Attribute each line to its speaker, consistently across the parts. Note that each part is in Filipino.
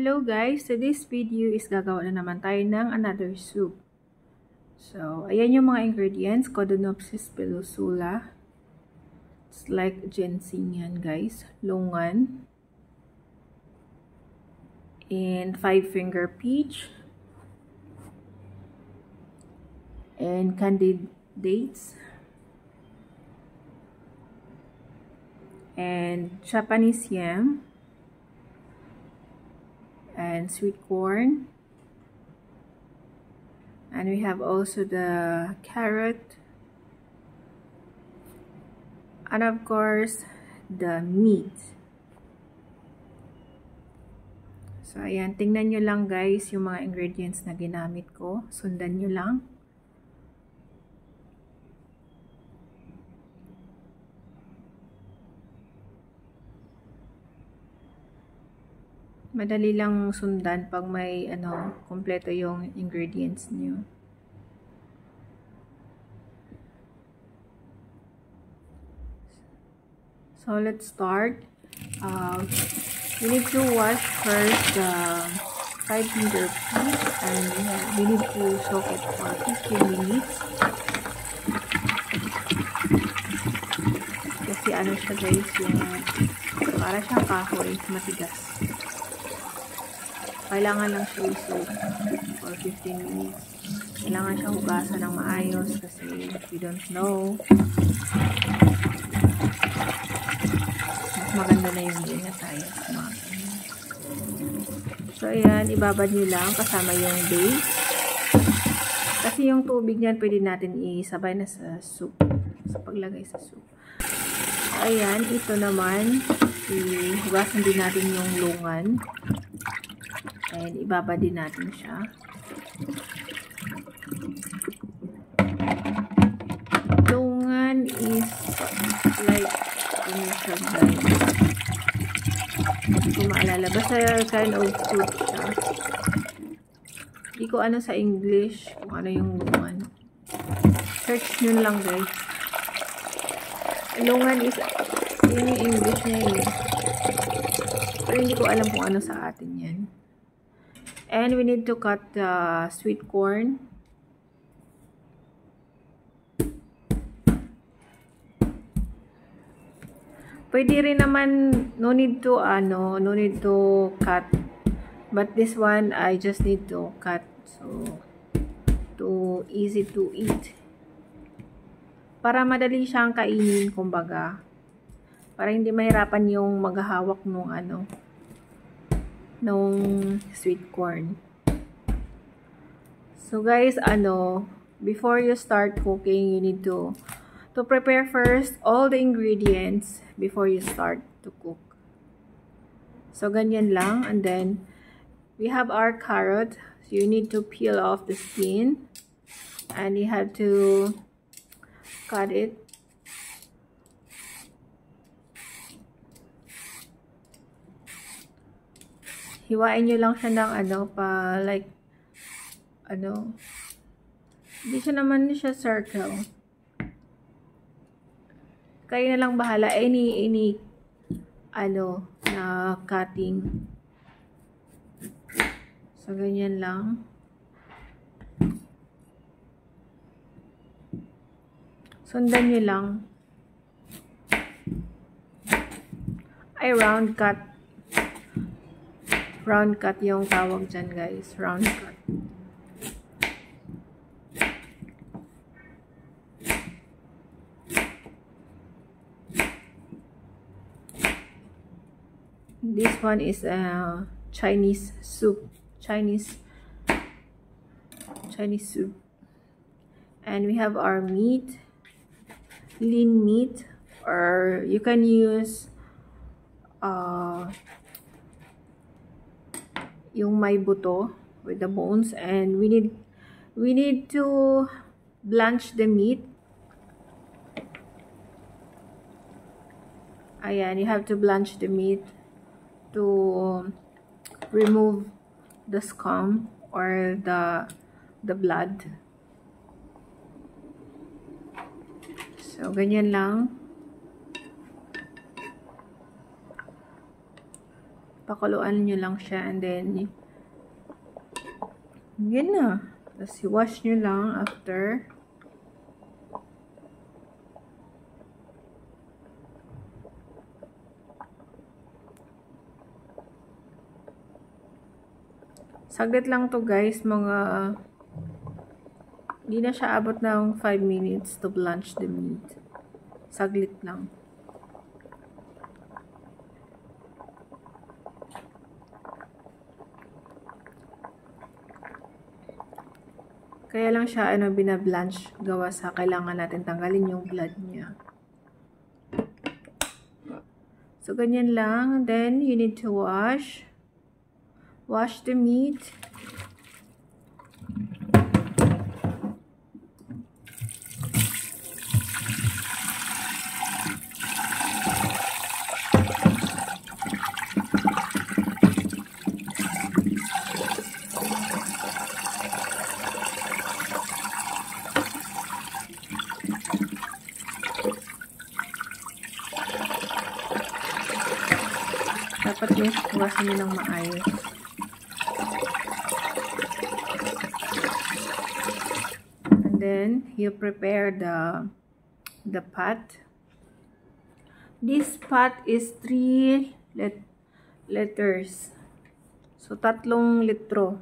Speaker 1: Hello guys, so this video is gagawa na naman tayo ng another soup. So, ayan yung mga ingredients. Codonopsis pilosula. It's like ginseng yan guys. Longan. And 5-finger peach. And candied dates. And Japanese yam. And sweet corn, and we have also the carrot, and of course the meat. So ayan, tingnan nyo lang guys yung mga ingredients na ginamit ko, sundan nyo lang. Madali lang sundan pag may kompleto yung ingredients niyo. So let's start. We need to wash first the 5-finger peach, and we need to soak it for 15 minutes. Kasi ano siya guys, yung para siyang kahoy, matigas. Kailangan lang siya i-soak for 15 minutes. Kailangan siya hugasan ng maayos kasi we don't know. Mas maganda na yung ganyan tayo. So, ayan. Ibabad nyo lang kasama yung base. Kasi yung tubig niyan pwede natin isabay na sa soup. Sa paglagay sa soup. So, ayan. Ito naman. Hugasan din natin yung lungan. And ibaba din natin siya. Lungan is like ano siya guys. Hindi ko maalala. Basta kind of fruit siya. Hindi ko ano sa English kung ano yung lungan. Search nyo lang guys. Lungan is yun yung English niya yun. Pero hindi ko alam kung ano sa atin yan. And we need to cut the sweet corn. Pwede rin naman, no need to cut. But this one, I just need to cut. So, easy to eat. Para madali siyang kainin, kumbaga. Para hindi mahirapan yung maghahawak nung nung sweet corn. So guys, before you start cooking, you need to prepare first all the ingredients before you start to cook. So ganyan lang, and then we have our carrot. So you need to peel off the skin, and you have to cut it. Hiwain nyo lang siya ng hindi siya naman siya circle. Kayo na lang bahala. Any na cutting. So, ganyan lang. Sundan nyo lang. Ay, round cut. Round cut yung tawag dyan guys. Round cut. This one is a Chinese soup. Chinese soup. And we have our meat. Lean meat. Or you can use yung may buto with the bones, and we need to blanch the meat. Ayan, you have to blanch the meat to remove the scum. or the blood. So, ganyan lang. Pakuluan nyo lang siya and then yan na. Tapos i-wash nyo lang after. Saglit lang to guys, mga hindi na siya abot ng 5 minutes to blanch the meat. Saglit lang. Kaya lang siya binablanch gawa sa kailangan natin tanggalin yung blood niya. So ganyan lang. Then you need to wash the meat. Dapat yung hugasan nyo ng maayos. And then, you prepare the pot. This pot is 3 liters. So, 3 litro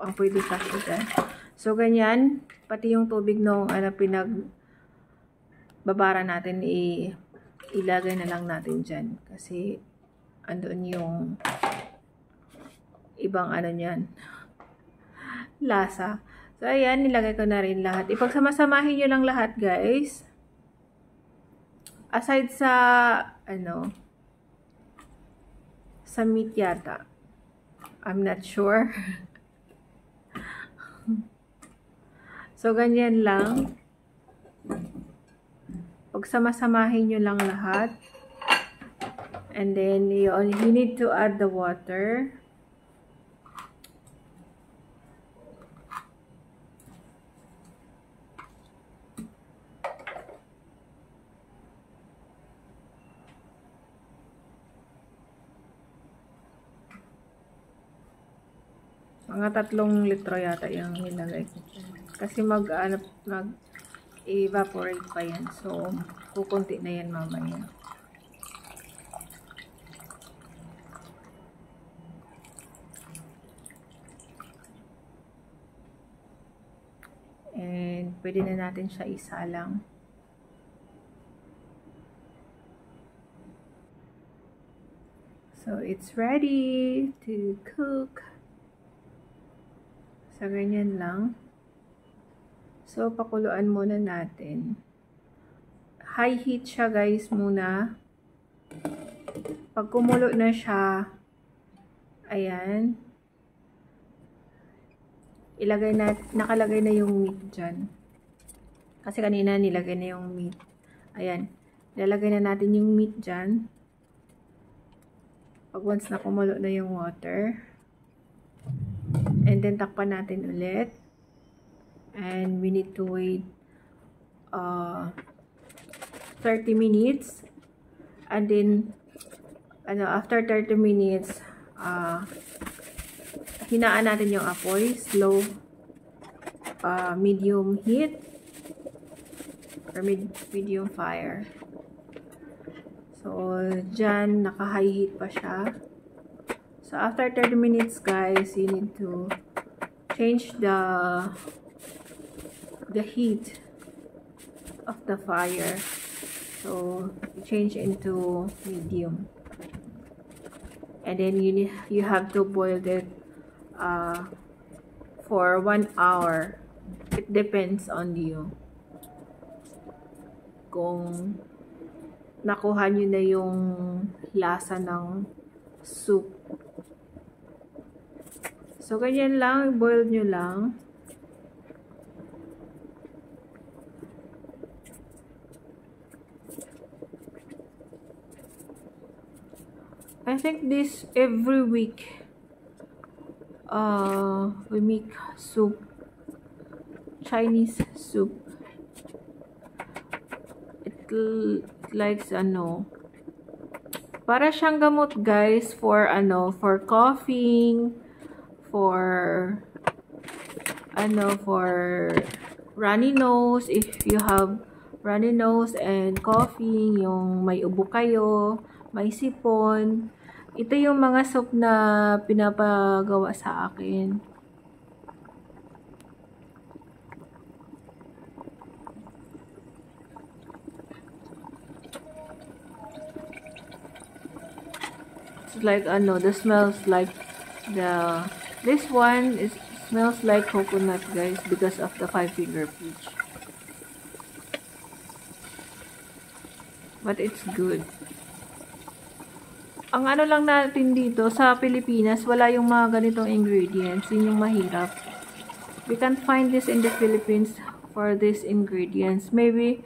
Speaker 1: ang pwede kasi dyan. So, ganyan. Pati yung tubig nung pinagbabara natin, ilagay na lang natin dyan. Kasi, andun yung ibang niyan. Lasa. So, ayan. Nilagay ko na rin lahat. Ipagsama-samahin nyo lang lahat, guys. Aside sa, sa meat yata. I'm not sure. So, ganyan lang. Pagsama-samahin nyo lang lahat. And then, you need to add the water. Mga 3 litro yata yung nilagay ko. Kasi mag-evaporate pa yan. So, kukunti na yan mamaya. And, pwede na natin siya isalang. So, it's ready to cook. So, ganyan lang. So, pakuluan muna natin. High heat siya guys muna. Pag kumulo na siya, ayan. Nakalagay na yung meat dyan. Kasi kanina nilagay na yung meat. Ayan. Ilalagay na natin yung meat dyan. Pag once na kumulo na yung water. And then takpan natin ulit. And we need to wait 30 minutes. And then after 30 minutes, hinaan natin yung apoy, slow, medium heat, or medium fire. So, dyan, naka-high heat pa siya. So, after 30 minutes, guys, you need to change the heat of the fire. So, change into medium. And then, you have to boil it for 1 hour. It depends on you. Kung nakuha nyo na yung lasa ng soup. So, ganyan lang. Boil nyo lang. I think this every week we make soup, Chinese soup. It likes para siyang gamot guys for for coughing, for for runny nose. If you have runny nose and coughing, yung may ubo kayo, may sipon, ito yung mga soup na pinapagawa sa akin. It's like the smells like this one smells like coconut guys because of the 5-finger peach. But it's good. Ang lang natin dito sa Pilipinas, wala yung mga ganitong ingredients. Yun yung mahirap. We can't find this in the Philippines for these ingredients. Maybe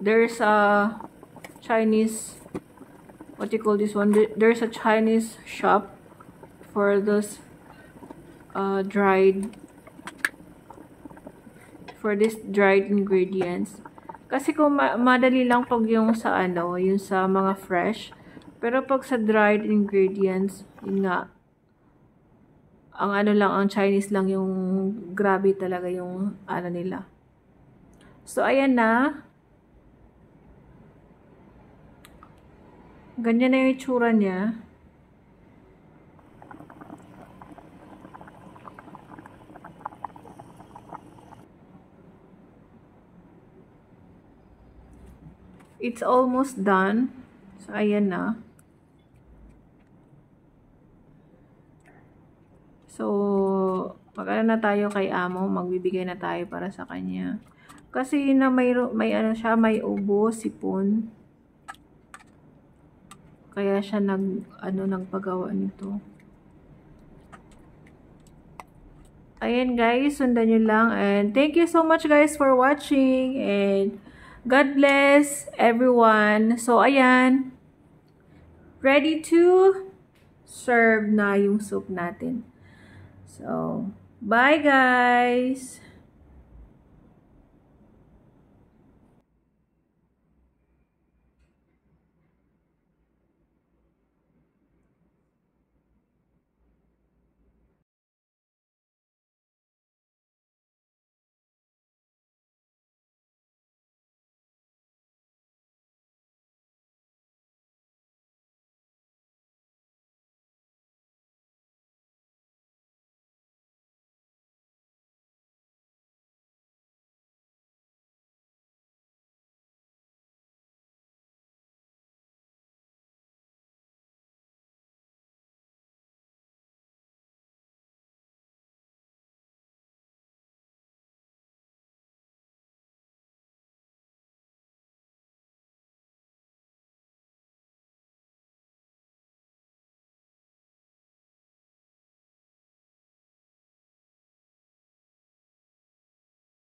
Speaker 1: there's a Chinese, what you call this one? There's a Chinese shop for those dried ingredients. Kasi kung madali lang pag yung sa yung sa mga fresh, pero pag sa dried ingredients, yun nga, ang lang, ang Chinese lang yung grabe talaga yung nila. So ayan na. Ganyan na yung itsura niya. It's almost done. So, ayan na. So, na tayo kay amo. Magbibigay na tayo para sa kanya. Kasi na may siya, may ubo, sipon. Kaya siya nagpagawa nito. Ayan guys, sundan nyo lang. And thank you so much guys for watching. And God bless everyone. So, ayan. Ready to serve na yung soup natin. So, bye guys!